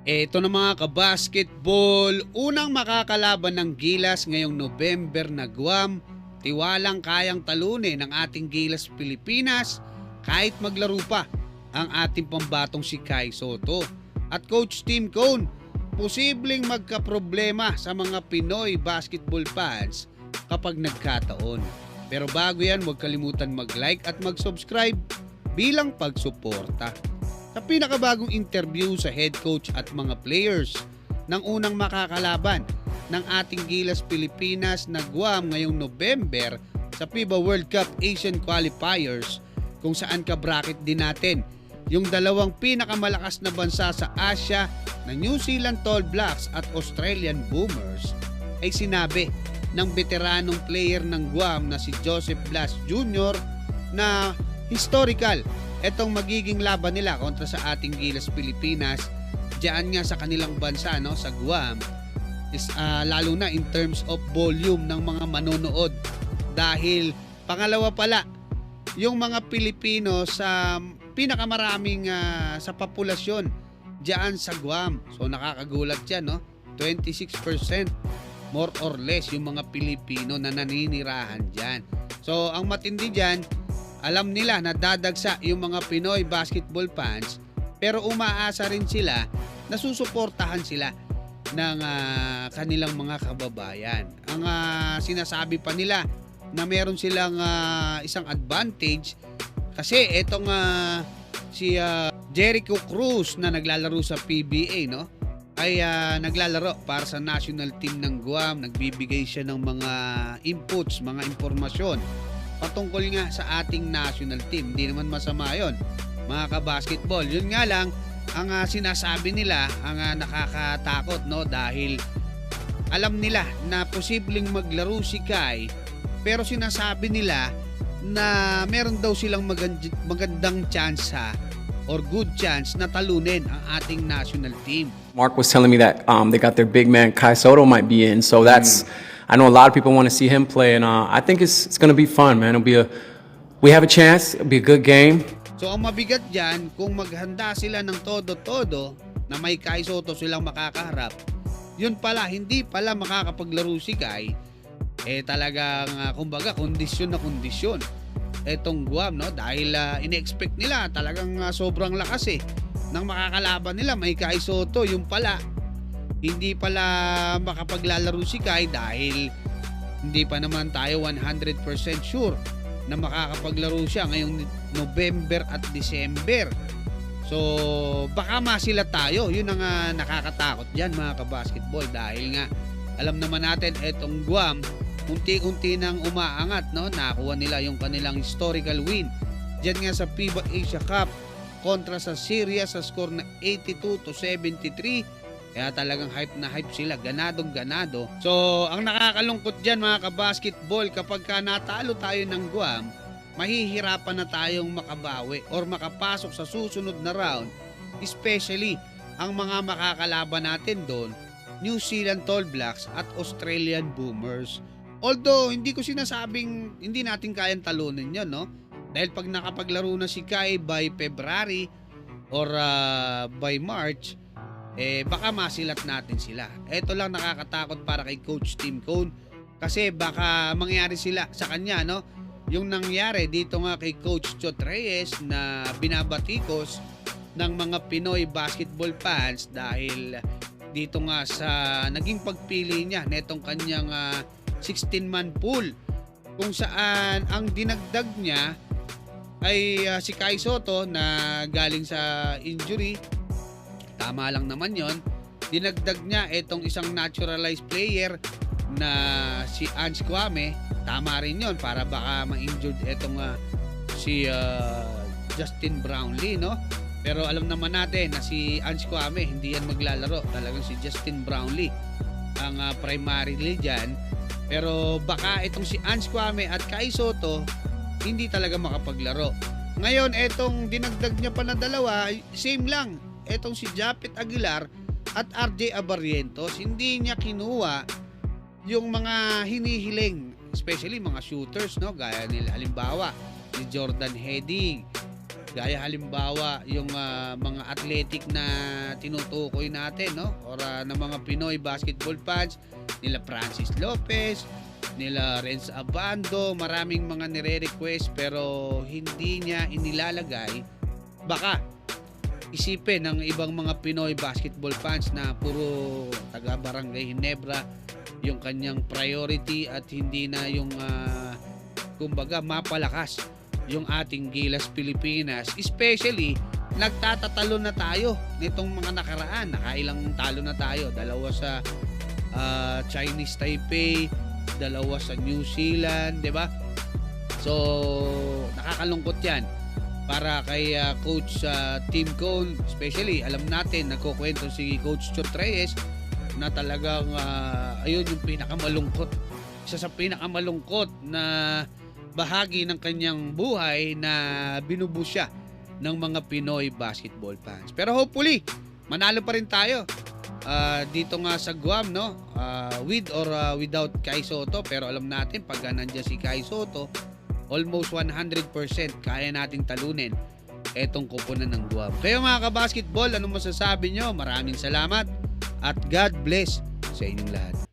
Eto na mga kabasketball, unang makakalaban ng Gilas ngayong November na Guam, tiwalang kayang talunin ng ating Gilas Pilipinas kahit maglaro pa ang ating pambatong si Kai Sotto. At Coach Tim Cone, posibleng magkaproblema sa mga Pinoy basketball fans kapag nagkataon. Pero bago yan, huwag kalimutan mag-like at mag-subscribe bilang pagsuporta. Sa pinakabagong interview sa head coach at mga players ng unang makakalaban ng ating Gilas Pilipinas na Guam ngayong November sa FIBA World Cup Asian Qualifiers, kung saan ka-bracket din natin yung dalawang pinakamalakas na bansa sa Asia na New Zealand Tall Blacks at Australian Boomers, ay sinabi ng veteranong player ng Guam na si Joseph Blas Jr. na historical etong magiging laban nila kontra sa ating Gilas Pilipinas diyan nga sa kanilang bansa, no, sa Guam, is lalo na in terms of volume ng mga manonood, dahil pangalawa pala yung mga Pilipino sa pinakamaraming sa populasyon diyan sa Guam. So nakakagulat yan, no? 26% more or less yung mga Pilipino na naninirahan diyan. So ang matindi diyan, alam nila na dadagsa yung mga Pinoy basketball fans, pero umaasa rin sila na susuportahan sila ng kanilang mga kababayan. Ang sinasabi pa nila na meron silang isang advantage kasi etong si Jericho Cruz na naglalaro sa PBA, no, ay naglalaro para sa national team ng Guam. Nagbibigay siya ng mga inputs, mga impormasyon patungkol nga sa ating national team. Hindi naman masama yon, mga kabasketball. Yun nga lang, ang sinasabi nila, ang nakakatakot, no, dahil alam nila na posibleng maglaro si Kai, pero sinasabi nila na meron daw silang magandang chance or good chance na talunin ang ating national team. Mark was telling me that they got their big man Kai Sotto might be in, so that's I know a lot of people want to see him play, and I think it's going to be fun, man. We have a chance. It'll be a good game. So ang mabigat dyan, kung maghanda sila ng todo-todo na may Kai Sotto silang makakaharap, yun pala, hindi pala makakapaglaro si Kai, talagang kumbaga kondisyon na kondisyon etong Guam, no? Dahil ine-expect nila talagang sobrang lakas ng makakalaban nila, may Kai Sotto. Yung pala, hindi pala makapaglalaro si Kai dahil hindi pa naman tayo 100% sure na makakapaglaro siya ngayong November at December. So baka masila tayo. Yun ang nakakatakot dyan, mga kabasketball, dahil nga alam naman natin etong Guam unti-unti nang umaangat, no? Nakuha nila yung kanilang historical win dyan nga sa FIBA Asia Cup kontra sa Syria sa score na 82-73. Kaya talagang hype na hype sila, ganadong ganado. So ang nakakalungkot dyan, mga kabasketball, kapag natalo tayo ng Guam, mahihirapan na tayong makabawi or makapasok sa susunod na round, especially ang mga makakalaban natin doon, New Zealand Tall Blacks at Australian Boomers. Although hindi ko sinasabing hindi natin kayang talunin yun, no? Dahil pag nakapaglaro na si Kai by February or by March, baka masilat natin sila. Ito lang nakakatakot para kay Coach Tim Cone, kasi baka mangyari sila sa kanya, no? Yung nangyari dito nga kay Coach Chot Reyes na binabatikos ng mga Pinoy basketball fans dahil dito nga sa naging pagpili niya netong kanyang 16-man pool, kung saan ang dinagdag niya ay si Kai Sotto na galing sa injury. Tama lang naman yon. Dinagdag niya itong isang naturalized player na si Ange Kwame. Tama rin yon para baka ma-injured itong si Justin Brownlee, no? Pero alam naman natin na si Ange Kwame hindi yan maglalaro. Talagang si Justin Brownlee ang primarily dyan. Pero baka itong si Ange Kwame at Kai Sotto hindi talaga makapaglaro. Ngayon, itong dinagdag niya pa na dalawa, same lang. Etong si Japet Aguilar at RJ Abarrientos, hindi niya kinuha yung mga hinihiling, especially mga shooters, no, gaya nila halimbawa ni Jordan Heading, Gaya halimbawa yung mga athletic na tinutukoy natin, no? Or ng mga Pinoy basketball fans, nila Francis Lopez, nila Renz Abando, maraming mga nire-request pero hindi niya inilalagay. Baka isipin ng ibang mga Pinoy basketball fans na puro taga Barangay Ginebra yung kanyang priority at hindi na yung kumbaga mapalakas yung ating Gilas Pilipinas, especially nagtatatalo na tayo nitong mga nakaraan. Nakailang talo na tayo, dalawa sa Chinese Taipei, dalawa sa New Zealand, 'di ba? So nakakalungkot 'yan para kay Coach Tim Cone, especially alam natin nagkukwento si Coach Chot Reyes na talagang ayun yung pinakamalungkot, isa sa pinakamalungkot na bahagi ng kanyang buhay na binubuo siya ng mga Pinoy basketball fans. Pero hopefully, manalo pa rin tayo dito nga sa Guam, no? With or without Kai Sotto. Pero alam natin, pag nandiyan si Kai Sotto, almost 100% kaya nating talunin etong koponan ng Guam. Kayo mga kabasketball, anong masasabi nyo? Maraming salamat at God bless sa inyong lahat.